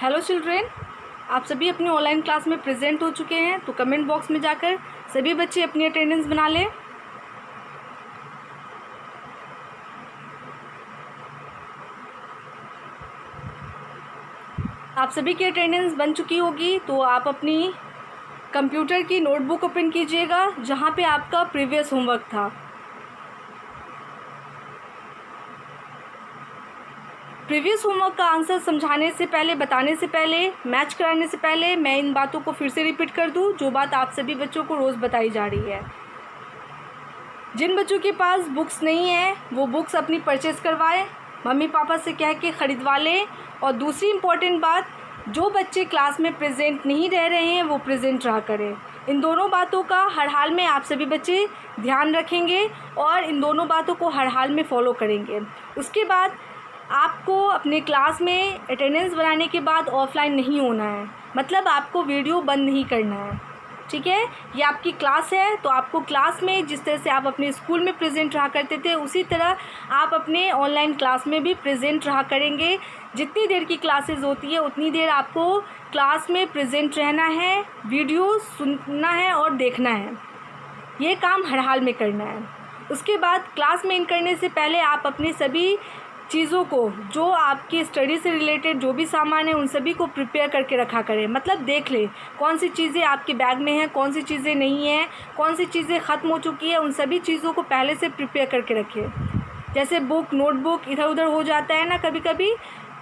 Hello children, आप सभी अपनी ऑनलाइन क्लास में प्रेजेंट हो चुके हैं। तो कमेंट बॉक्स में जाकर सभी बच्चे अपनी अटेंडेंस बना लें। आप सभी की अटेंडेंस बन चुकी होगी, तो आप अपनी कंप्यूटर की नोटबुक ओपन कीजिएगा जहाँ पे आपका प्रीवियस होमवर्क था। प्रीवियस होमवर्क का आंसर समझाने से पहले, बताने से पहले, मैच कराने से पहले मैं इन बातों को फिर से रिपीट कर दूं जो बात आप सभी बच्चों को रोज़ बताई जा रही है। जिन बच्चों के पास बुक्स नहीं है वो बुक्स अपनी परचेज़ करवाएं, मम्मी पापा से कह के ख़रीदवा लें। और दूसरी इम्पॉर्टेंट बात, जो बच्चे क्लास में प्रेजेंट नहीं रह रहे हैं वो प्रेजेंट रहा करें। इन दोनों बातों का हर हाल में आप सभी बच्चे ध्यान रखेंगे और इन दोनों बातों को हर हाल में फॉलो करेंगे। उसके बाद आपको अपने क्लास में अटेंडेंस बनाने के बाद ऑफलाइन नहीं होना है, मतलब आपको वीडियो बंद नहीं करना है। ठीक है, ये आपकी क्लास है, तो आपको क्लास में जिस तरह से आप अपने स्कूल में प्रेजेंट रहा करते थे उसी तरह आप अपने ऑनलाइन क्लास में भी प्रेजेंट रहा करेंगे। जितनी देर की क्लासेस होती है उतनी देर आपको क्लास में प्रेजेंट रहना है, वीडियो सुनना है और देखना है। ये काम हर हाल में करना है। उसके बाद क्लास में इन करने से पहले आप अपने सभी चीज़ों को, जो आपकी स्टडी से रिलेटेड जो भी सामान है उन सभी को प्रिपेयर करके रखा करें। मतलब देख लें कौन सी चीज़ें आपके बैग में हैं, कौन सी चीज़ें नहीं हैं, कौन सी चीज़ें ख़त्म हो चुकी है, उन सभी चीज़ों को पहले से प्रिपेयर करके रखें। जैसे बुक, नोटबुक इधर उधर हो जाता है ना कभी कभी,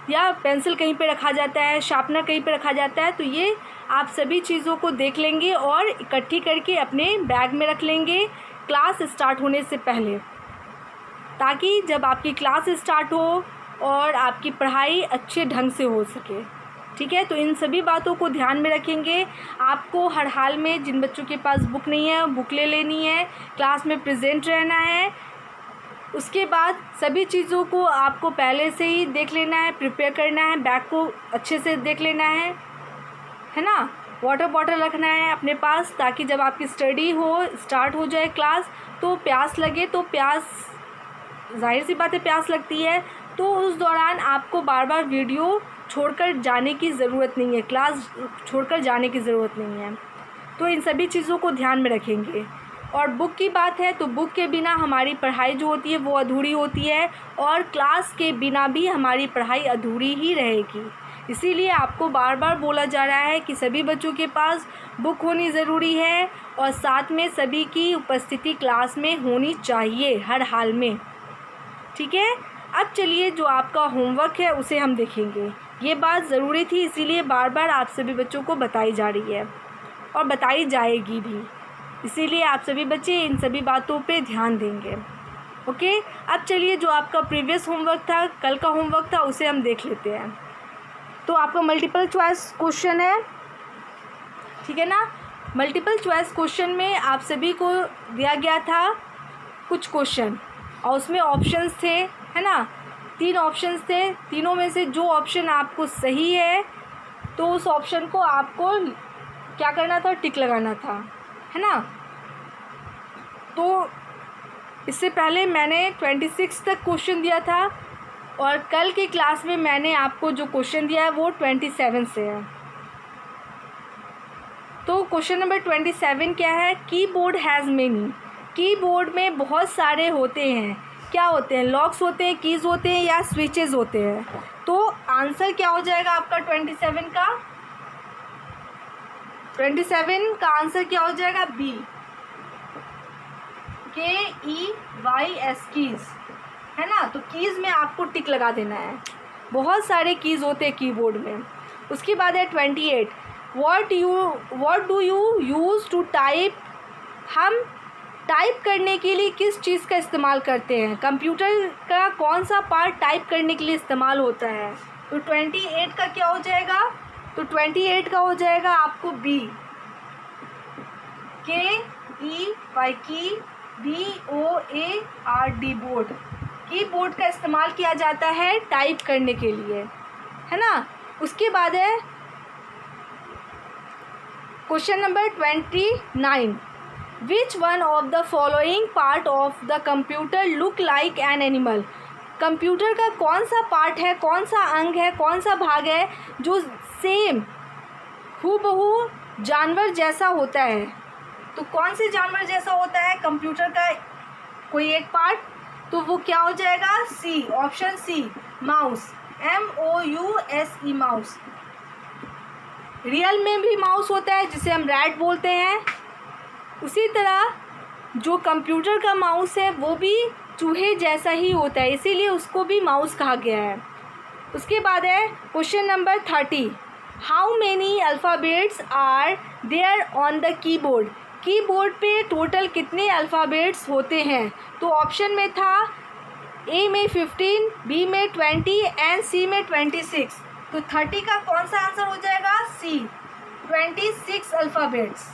या पेंसिल कहीं पे रखा जाता है, शार्पनर कहीं पे रखा जाता है, तो ये आप सभी चीज़ों को देख लेंगे और इकट्ठी करके अपने बैग में रख लेंगे क्लास स्टार्ट होने से पहले, ताकि जब आपकी क्लास स्टार्ट हो और आपकी पढ़ाई अच्छे ढंग से हो सके। ठीक है, तो इन सभी बातों को ध्यान में रखेंगे। आपको हर हाल में, जिन बच्चों के पास बुक नहीं है बुक ले लेनी है, क्लास में प्रेजेंट रहना है। उसके बाद सभी चीज़ों को आपको पहले से ही देख लेना है, प्रिपेयर करना है, बैग को अच्छे से देख लेना है ना। वाटर बॉटल रखना है अपने पास, ताकि जब आपकी स्टडी हो, स्टार्ट हो जाए क्लास, तो प्यास लगे, तो प्यास जाहिर सी बात है प्यास लगती है, तो उस दौरान आपको बार बार वीडियो छोड़कर जाने की ज़रूरत नहीं है, क्लास छोड़कर जाने की ज़रूरत नहीं है। तो इन सभी चीज़ों को ध्यान में रखेंगे। और बुक की बात है तो बुक के बिना हमारी पढ़ाई जो होती है वो अधूरी होती है, और क्लास के बिना भी हमारी पढ़ाई अधूरी ही रहेगी। इसीलिए आपको बार बार बोला जा रहा है कि सभी बच्चों के पास बुक होनी ज़रूरी है और साथ में सभी की उपस्थिति क्लास में होनी चाहिए हर हाल में। ठीक है, अब चलिए जो आपका होमवर्क है उसे हम देखेंगे। ये बात ज़रूरी थी, इसीलिए बार बार आप सभी बच्चों को बताई जा रही है और बताई जाएगी भी, इसीलिए आप सभी बच्चे इन सभी बातों पे ध्यान देंगे। ओके, अब चलिए जो आपका प्रीवियस होमवर्क था, कल का होमवर्क था, उसे हम देख लेते हैं। तो आपका मल्टीपल चॉइस क्वेश्चन है, ठीक है ना। मल्टीपल चॉइस क्वेश्चन में आप सभी को दिया गया था कुछ क्वेश्चन और उसमें ऑप्शंस थे, है ना। 3 ऑप्शंस थे, तीनों में से जो ऑप्शन आपको सही है तो उस ऑप्शन को आपको क्या करना था, टिक लगाना था, है ना। तो इससे पहले मैंने 26 तक क्वेश्चन दिया था और कल की क्लास में मैंने आपको जो क्वेश्चन दिया है वो 27 से है। तो क्वेश्चन नंबर 27 क्या है, कीबोर्ड हैज़ मेनी। कीबोर्ड में बहुत सारे होते हैं, क्या होते हैं, लॉक्स होते हैं, कीज़ होते हैं या स्विचेस होते हैं। तो आंसर क्या हो जाएगा आपका 27 का? 27 का आंसर क्या हो जाएगा? बी, KEYS, कीज़, है ना। तो कीज़ में आपको टिक लगा देना है, बहुत सारे कीज़ होते हैं कीबोर्ड में। उसके बाद है 28, what do you use to type. हम टाइप करने के लिए किस चीज़ का इस्तेमाल करते हैं, कंप्यूटर का कौन सा पार्ट टाइप करने के लिए इस्तेमाल होता है। तो 28 का क्या हो जाएगा? तो 28 का हो जाएगा आपको बी, KEY, की, BOARD, बोर्ड। कीबोर्ड का इस्तेमाल किया जाता है टाइप करने के लिए, है ना। उसके बाद है question number 29, which one of the following part of the computer look like an animal. Computer का कौन सा पार्ट है, कौन सा अंग है, कौन सा भाग है जो सेम हूबहू जानवर जैसा होता है? तो कौन से जानवर जैसा होता है कंप्यूटर का कोई एक पार्ट? तो वो क्या हो जाएगा? C, option C, mouse, MOUSE, mouse. Real में भी माउस होता है जिसे हम रैट बोलते हैं। उसी तरह जो कंप्यूटर का माउस है वो भी चूहे जैसा ही होता है, इसीलिए उसको भी माउस कहा गया है। उसके बाद है question number 30, how many alphabets are there on the keyboard? Keyboard पे टोटल कितने अल्फ़ाबेट्स होते हैं? तो ऑप्शन में था ए में 15, बी में 20 एंड सी में 26। तो 30 का कौन सा आंसर हो जाएगा? सी, 26 अल्फ़ाबेट्स।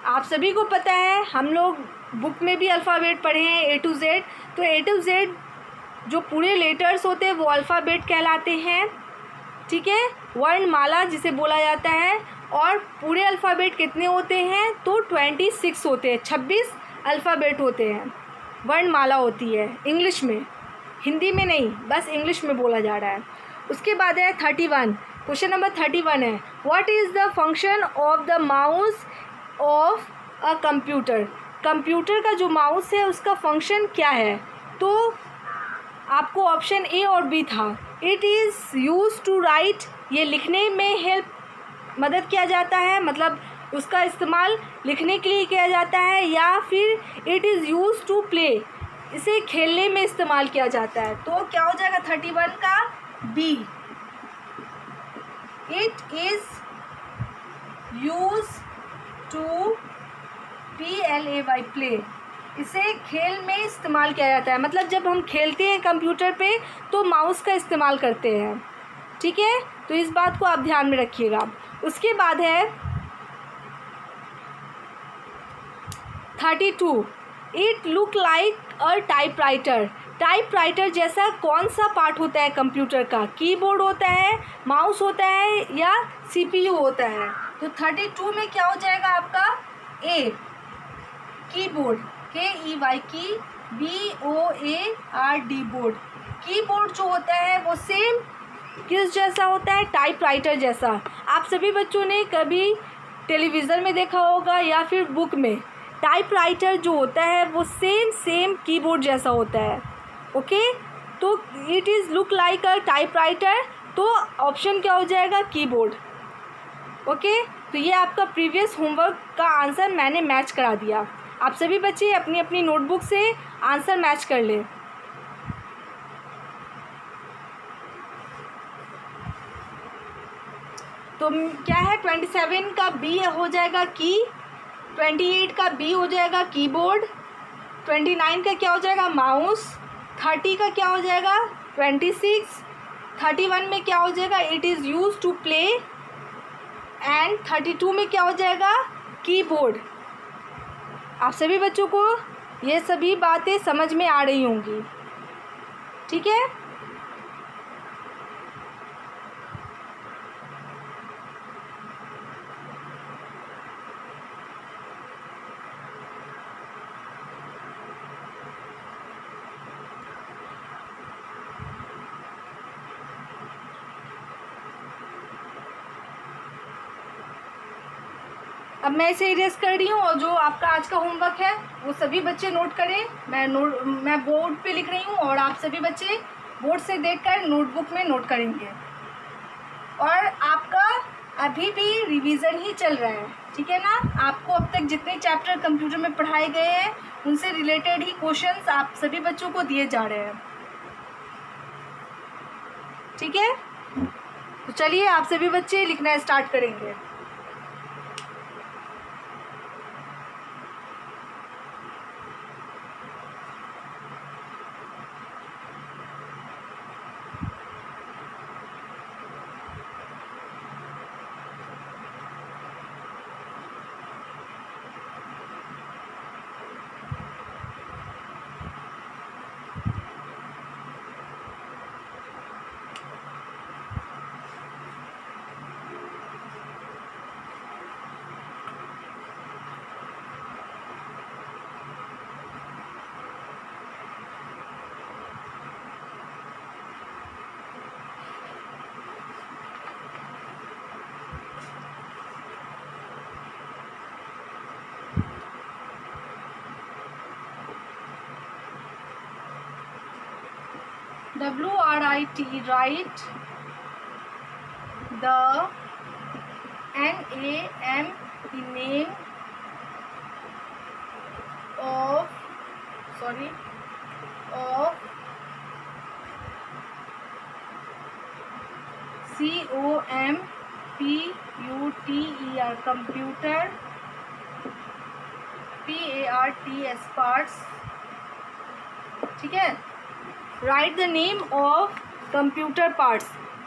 आप सभी को पता है, हम लोग बुक में भी अल्फ़ाबेट पढ़े हैं A to Z। तो A to Z जो पूरे लेटर्स होते हैं वो अल्फ़ाबेट कहलाते हैं, ठीक है, वर्णमाला जिसे बोला जाता है। और पूरे अल्फ़ाबेट कितने होते हैं? तो 26 होते हैं, 26 अल्फ़ाबेट होते हैं, वर्णमाला होती है इंग्लिश में, हिंदी में नहीं, बस इंग्लिश में बोला जा रहा है। उसके बाद है 31, क्वेश्चन नंबर 31 है, what is the function of the mouse of a computer? Computer का जो माउस है उसका फंक्शन क्या है? तो आपको ऑप्शन ए और बी था। It is use to write, ये लिखने में हेल्प मदद किया जाता है, मतलब उसका इस्तेमाल लिखने के लिए किया जाता है, या फिर it is use to play, इसे खेलने में इस्तेमाल किया जाता है। तो क्या हो जाएगा 31 का? B, it is use to PLAY, play, इसे खेल में इस्तेमाल किया जाता है, मतलब जब हम खेलते हैं कंप्यूटर पे तो माउस का इस्तेमाल करते हैं, ठीक है। तो इस बात को आप ध्यान में रखिएगा। उसके बाद है 32, it look like a typewriter. Typewriter जैसा कौन सा पार्ट होता है कंप्यूटर का? कीबोर्ड होता है, माउस होता है, या CPU होता है? तो 32 में क्या हो जाएगा आपका? ए, कीबोर्ड, KEY, की, BOARD, बोर्ड। कीबोर्ड जो होता है वो सेम किस जैसा होता है? टाइपराइटर जैसा। आप सभी बच्चों ने कभी टेलीविज़न में देखा होगा या फिर बुक में, टाइपराइटर जो होता है वो सेम कीबोर्ड जैसा होता है, ओके। तो it is look like a typewriter, तो ऑप्शन क्या हो जाएगा? Keyboard, okay. तो ये आपका प्रीवियस होमवर्क का आंसर मैंने मैच करा दिया। आप सभी बच्चे अपनी अपनी नोटबुक से आंसर मैच कर लें। तो क्या है? 27 का बी हो जाएगा की, 28 का बी हो जाएगा कीबोर्ड, 29 का क्या हो जाएगा? माउस, 30 का क्या हो जाएगा? 26, 31 में क्या हो जाएगा? It is use to play, and 32 में क्या हो जाएगा? कीबोर्ड। आप सभी बच्चों को ये सभी बातें समझ में आ रही होंगी, ठीक है। अब मैं इसे इरेज कर रही हूँ, और जो आपका आज का होमवर्क है वो सभी बच्चे नोट करें। मैं बोर्ड पे लिख रही हूँ और आप सभी बच्चे बोर्ड से देखकर नोटबुक में नोट करेंगे। और आपका अभी भी रिवीजन ही चल रहा है, ठीक है ना। आपको अब तक जितने चैप्टर कंप्यूटर में पढ़ाए गए हैं उनसे रिलेटेड ही क्वेश्चंस आप सभी बच्चों को दिए जा रहे हैं, ठीक है। तो चलिए आप सभी बच्चे लिखना स्टार्ट करेंगे। WRIT, write. The NAME, the name of COMPUTER, computer, PARTS, parts. ठीक है. Right the name of computer parts.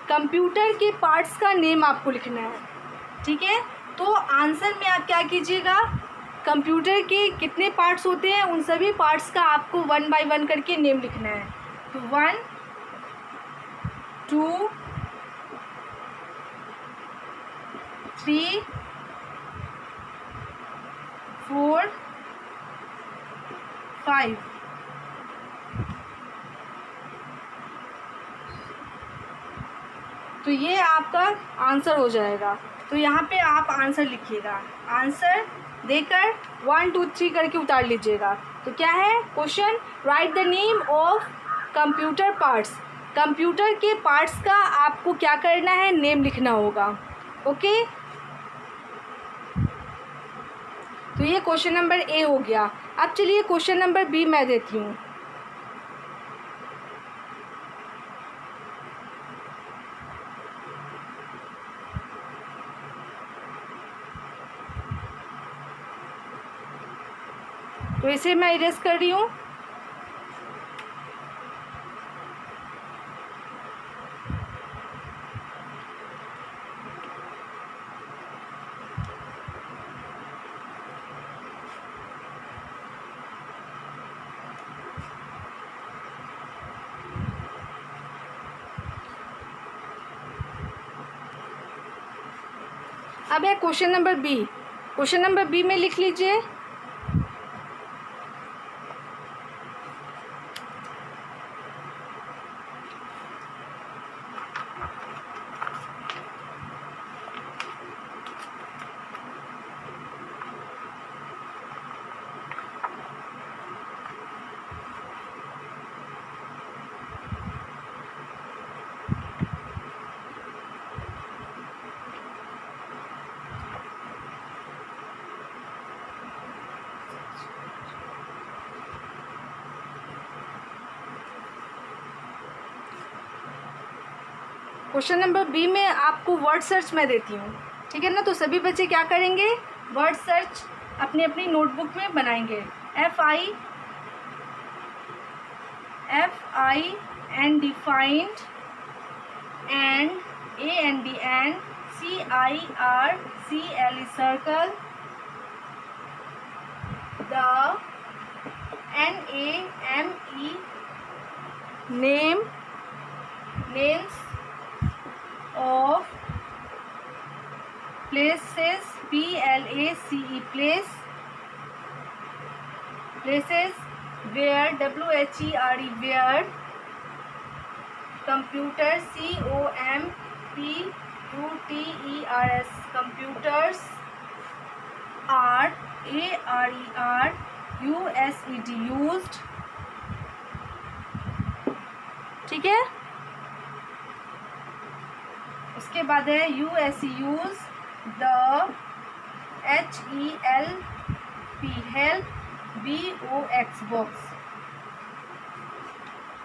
Computer के पार्ट्स का नेम आपको लिखना है. ठीक है. तो आंसर में आप क्या कीजिएगा, कंप्यूटर के कितने पार्ट्स होते हैं उन सभी पार्ट्स का आपको 1 बाय 1 करके नेम लिखना है. तो 1 2 3 4 5. तो ये आपका आंसर हो जाएगा. तो यहाँ पे आप आंसर लिखिएगा. आंसर देकर 1 2 3 करके उतार लीजिएगा. तो क्या है question, right the name of computer parts. Computer के पार्ट्स का आपको क्या करना है, नेम लिखना होगा. ओके. तो ये क्वेश्चन नंबर ए हो गया. अब चलिए क्वेश्चन नंबर बी मैं देती हूँ. तो इसे मैं इरेज कर रही हूँ. अब है question number B. Question number B में लिख लीजिए. क्वेश्चन नंबर बी में आपको वर्ड सर्च मैं देती हूँ. ठीक है ना. तो सभी बच्चे क्या करेंगे, वर्ड सर्च अपनी अपनी नोटबुक में बनाएंगे. FIND find, and AND and, CIRCLE circle, the NAME names of places, PLACE places where, WHERE where, computer, COMPUTERS computers, are, ARER USED used. ठीक है. उसके बाद है USE use, the HELP help, BOX box.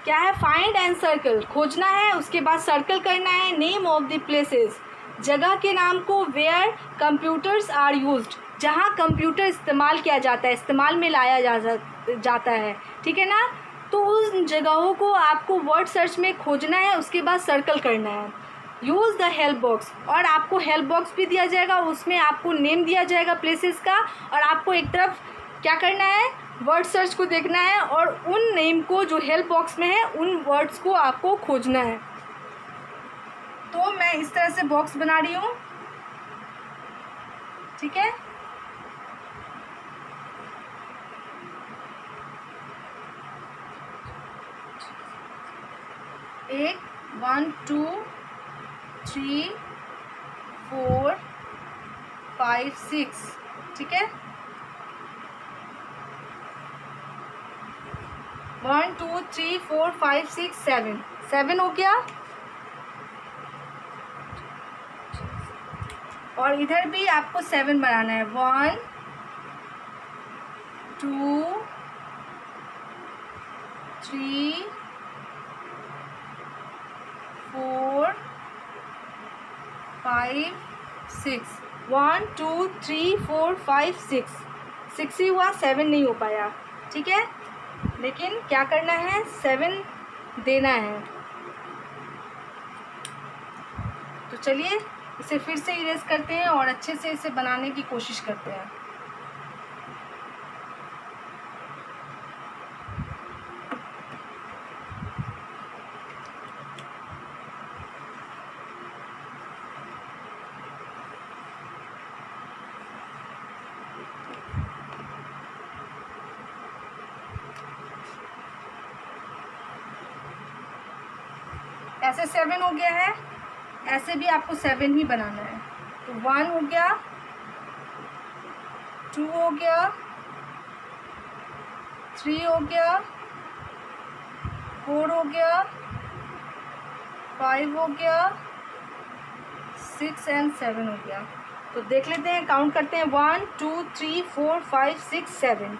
क्या है, find and circle, खोजना है, उसके बाद सर्कल करना है. नेम ऑफ द प्लेसेस, जगह के नाम को. वेयर कंप्यूटर्स आर यूज्ड, जहाँ कंप्यूटर इस्तेमाल किया जाता है, इस्तेमाल में लाया जाता है. ठीक है ना. तो उन जगहों को आपको वर्ड सर्च में खोजना है, उसके बाद सर्कल करना है. यूज़ द हेल्प बॉक्स, और आपको हेल्प बॉक्स भी दिया जाएगा, उसमें आपको नेम दिया जाएगा प्लेसेस का, और आपको एक तरफ क्या करना है, वर्ड सर्च को देखना है, और उन नेम को जो हेल्प बॉक्स में है उन वर्ड्स को आपको खोजना है. तो मैं इस तरह से बॉक्स बना रही हूँ. ठीक है. एक 1 2 3 4 5 6. ठीक है. 1 2 3 4 5 6 7, 7 हो गया। और इधर भी आपको 7 बनाना है। 1 2 3 4 5 6, 1 2 3 4 5 6, 6 ही हुआ, 7 नहीं हो पाया। ठीक है, लेकिन क्या करना है, 7 देना है। तो चलिए इसे फिर से इरेज करते हैं और अच्छे से इसे बनाने की कोशिश करते हैं। ऐसे 7 हो गया है, ऐसे भी आपको 7 ही बनाना है। तो 1 हो गया, 2 हो गया, 3 हो गया, 4 हो गया, 5 हो गया, 6 एंड 7 हो गया। तो देख लेते हैं, काउंट करते हैं। 1 2 3 4 5 6 7।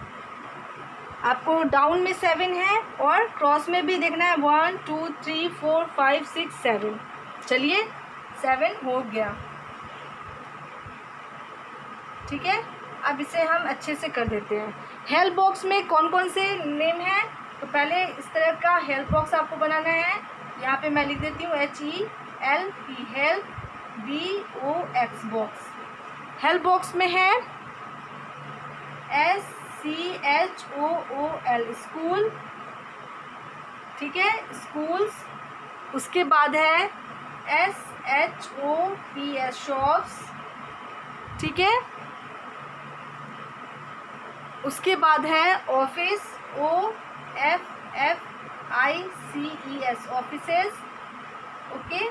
आपको डाउन में 7 है और क्रॉस में भी देखना है। 1 2 3 4 5 6 7। चलिए 7 हो गया। ठीक है, अब इसे हम अच्छे से कर देते हैं। हेल्प बॉक्स में कौन कौन से नेम हैं, तो पहले इस तरह का हेल्प बॉक्स आपको बनाना है। यहाँ पे मैं लिख देती हूँ HELP, help, BOX box. Help box में है SCHOOL, स्कूल। ठीक है, स्कूल्स। उसके बाद है SHOPS, शॉप्स। ठीक है, उसके बाद है office, OFFICES, offices. Okay,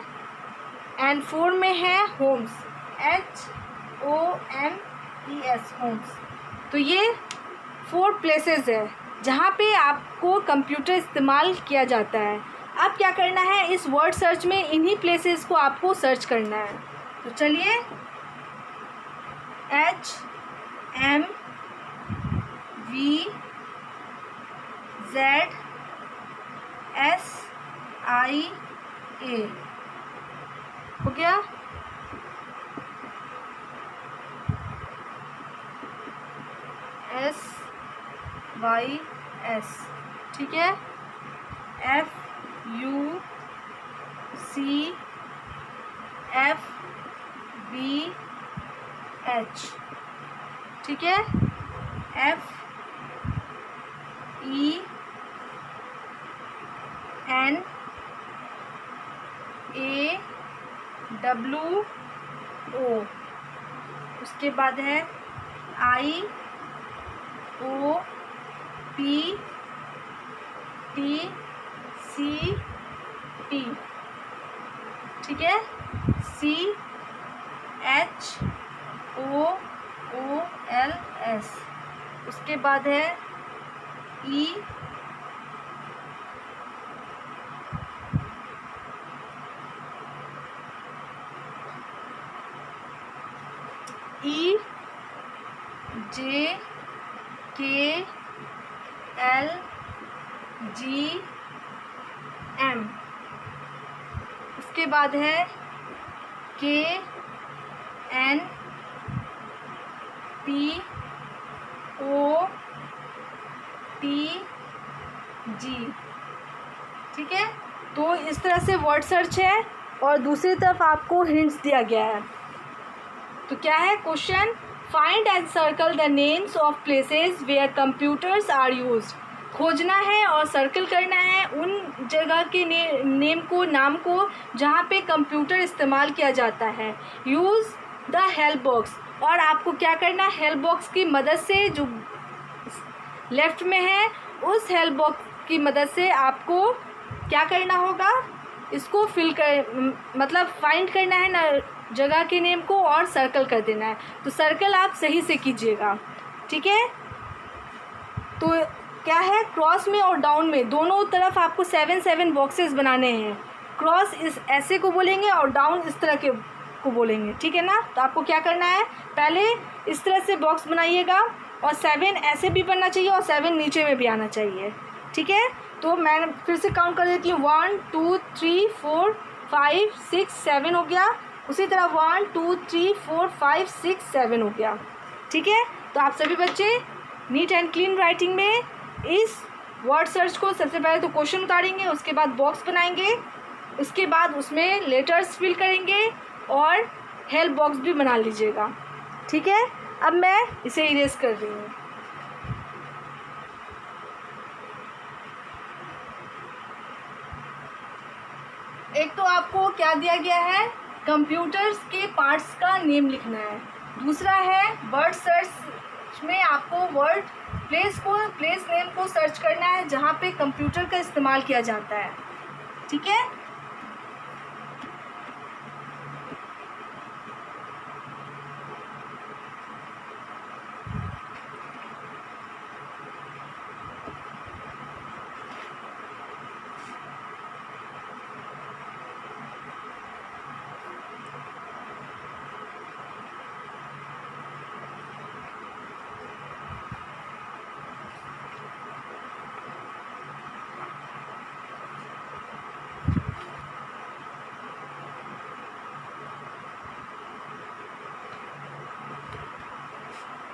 and 4 में है होम्स, HOMES, होम्स। तो ये 4 प्लेसेस है जहाँ पे आपको कंप्यूटर इस्तेमाल किया जाता है। अब क्या करना है, इस वर्ड सर्च में इन्हीं प्लेसेस को आपको सर्च करना है। तो चलिए HMVZSIA हो गया। SYS, ठीक है। FUCFBH, ठीक है। FENAWO, उसके बाद है IOPTCT, ठीक है। CHOOLS, उसके बाद है EJKLGM, उसके बाद है KNPOTG, ठीक है। तो इस तरह से वर्ड सर्च है और दूसरी तरफ आपको हिंट्स दिया गया है। तो क्या है question, find and circle the names of places where computers are used. खोजना है और सर्कल करना है उन जगह के नेम को, नाम को, जहाँ पे कंप्यूटर इस्तेमाल किया जाता है। यूज़ द हेल्प बॉक्स, और आपको क्या करना है, हेल्प बॉक्स की मदद से, जो लेफ्ट में है उस हेल्प बॉक्स की मदद से आपको क्या करना होगा, इसको फिल कर, मतलब फाइंड करना है ना जगह के नेम को, और सर्कल कर देना है। तो सर्कल आप सही से कीजिएगा, ठीक है। तो क्या है, क्रॉस में और डाउन में दोनों तरफ आपको 7 बॉक्सेस बनाने हैं। क्रॉस इस ऐसे को बोलेंगे और डाउन इस तरह के को बोलेंगे, ठीक है ना। तो आपको क्या करना है, पहले इस तरह से बॉक्स बनाइएगा और 7 ऐसे भी बनना चाहिए और 7 नीचे में भी आना चाहिए, ठीक है। तो मैं फिर से काउंट कर देती हूँ, 1 2 3 4 5 6 7 हो गया। उसी तरह 1 2 3 4 5 6 7 हो गया, ठीक है। तो आप सभी बच्चे नीट एंड क्लीन राइटिंग में इस वर्ड सर्च को सबसे पहले तो क्वेश्चन उतारेंगे, उसके बाद बॉक्स बनाएंगे, उसके बाद उसमें लेटर्स फिल करेंगे और हेल्प बॉक्स भी बना लीजिएगा, ठीक है। अब मैं इसे इरेज कर रही हूँ। एक तो आपको क्या दिया गया है, कंप्यूटर्स के पार्ट्स का नेम लिखना है। दूसरा है वर्ड सर्च में आपको वर्ड प्लेस नेम को सर्च करना है जहाँ पे कंप्यूटर का इस्तेमाल किया जाता है, ठीक है।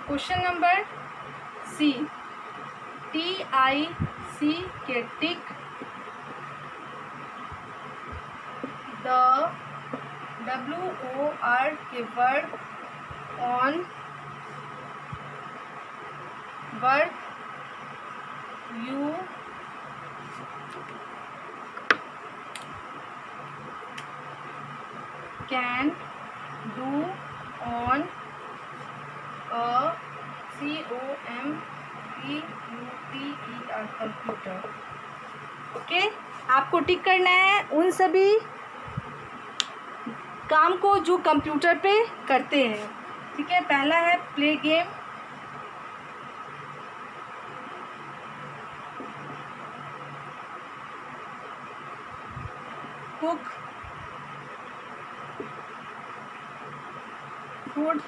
क्वेश्चन नंबर सी, TIC के टिक द WOR के work on work you can do on a COMPUTER computer, okay. आपको टिक करना है उन सभी काम को जो कंप्यूटर पे करते हैं, ठीक है। पहला है play game, cook food,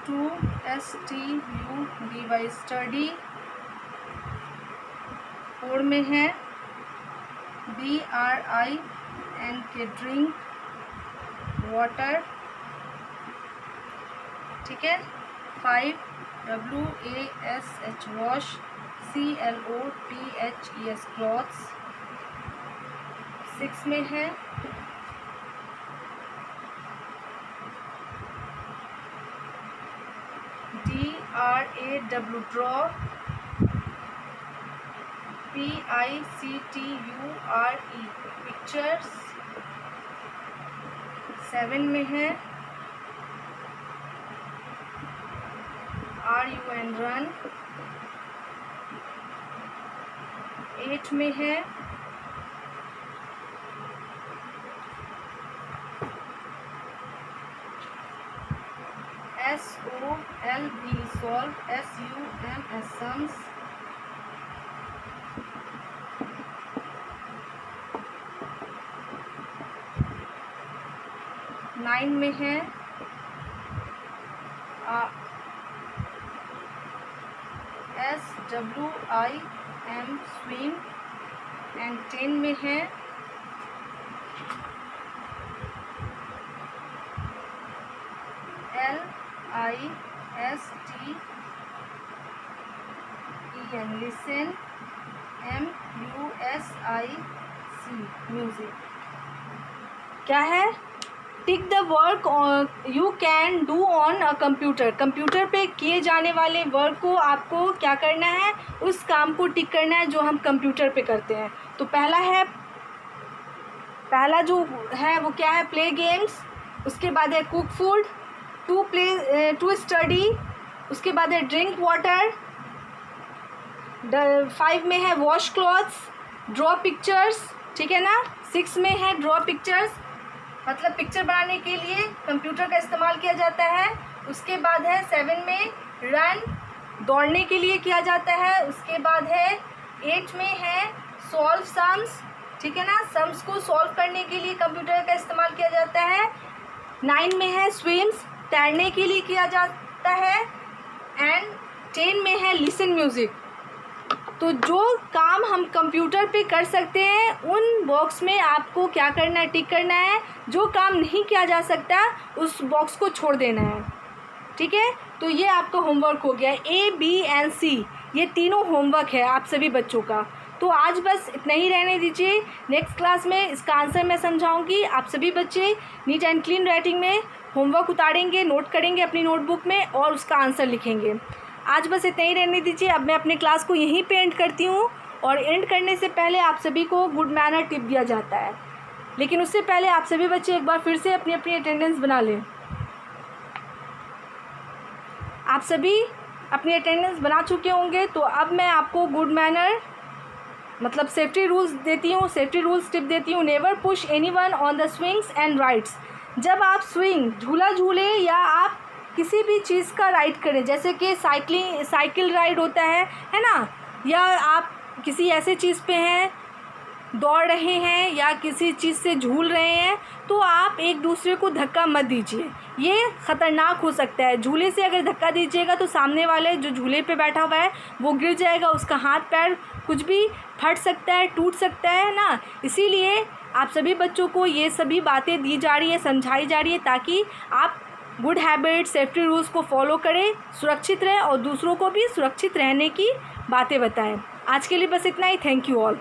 to STUDY study, 4 में है DRIN के ड्रिंक वाटर, ठीक है। 5 WASH वॉश, CLOTHES क्लॉथ्स, 6 में है DRAW ड्रॉ, PICTURE पिक्चर्स, 7 में है RUN रन, 8 में है SOLV सॉल्व, SUMS सम्स, 9 में है SWIM स्विम एंड 10 में है LISTEN लिसन, MUSIC म्यूजिक। क्या है, tick the work you can do on a computer, computer पे किए जाने वाले वर्क को आपको क्या करना है, उस काम को टिक करना है जो हम कंप्यूटर पे करते हैं। तो पहला जो है वो क्या है, प्ले गेम्स, उसके बाद है कुक फूड, टू स्टडी, उसके बाद है ड्रिंक वाटर, 5 में है वॉश क्लॉथ्स, ड्रॉ पिक्चर्स, ठीक है ना। 6 में है ड्रॉ पिक्चर्स, मतलब पिक्चर बनाने के लिए कंप्यूटर का इस्तेमाल किया जाता है। उसके बाद है 7 में रन, दौड़ने के लिए किया जाता है। उसके बाद है 8 में है सॉल्व सम्स, ठीक है ना, सम्स को सॉल्व करने के लिए कंप्यूटर का इस्तेमाल किया जाता है। 9 में है स्विम्स, तैरने के लिए किया जाता है। एंड 10 में है लिसन म्यूज़िक। तो जो काम हम कंप्यूटर पे कर सकते हैं उन बॉक्स में आपको क्या करना है, टिक करना है। जो काम नहीं किया जा सकता उस बॉक्स को छोड़ देना है, ठीक है। तो ये आपका होमवर्क हो गया। A, B एंड C ये तीनों होमवर्क है आप सभी बच्चों का। तो आज बस इतना ही रहने दीजिए। नेक्स्ट क्लास में इसका आंसर मैं समझाऊंगी। आप सभी बच्चे नीट एंड क्लीन राइटिंग में होमवर्क उतारेंगे, नोट करेंगे अपनी नोटबुक में और उसका आंसर लिखेंगे। आज बस इतना ही रहने दीजिए। अब मैं अपने क्लास को यहीं पे एंड करती हूँ और एंड करने से पहले आप सभी को गुड मैनर टिप दिया जाता है, लेकिन उससे पहले आप सभी बच्चे एक बार फिर से अपनी अपनी अटेंडेंस बना लें। आप सभी अपनी अटेंडेंस बना चुके होंगे, तो अब मैं आपको गुड मैनर मतलब सेफ्टी रूल्स देती हूँ, सेफ्टी रूल्स टिप देती हूँ। Never push anyone on the swings and rides. जब आप स्विंग झूला झूले या आप किसी भी चीज़ का राइड करें, जैसे कि साइकिल राइड होता है ना, या आप किसी ऐसे चीज़ पे हैं, दौड़ रहे हैं या किसी चीज़ से झूल रहे हैं, तो आप एक दूसरे को धक्का मत दीजिए। ये ख़तरनाक हो सकता है। झूले से अगर धक्का दीजिएगा तो सामने वाले जो झूले पे बैठा हुआ है वो गिर जाएगा, उसका हाथ पैर कुछ भी फट सकता है, टूट सकता है ना। इसीलिए आप सभी बच्चों को ये सभी बातें दी जा रही है, समझाई जा रही है, ताकि आप गुड हैबिट, सेफ्टी रूल्स को फॉलो करें, सुरक्षित रहें और दूसरों को भी सुरक्षित रहने की बातें बताएं। आज के लिए बस इतना ही। Thank you all.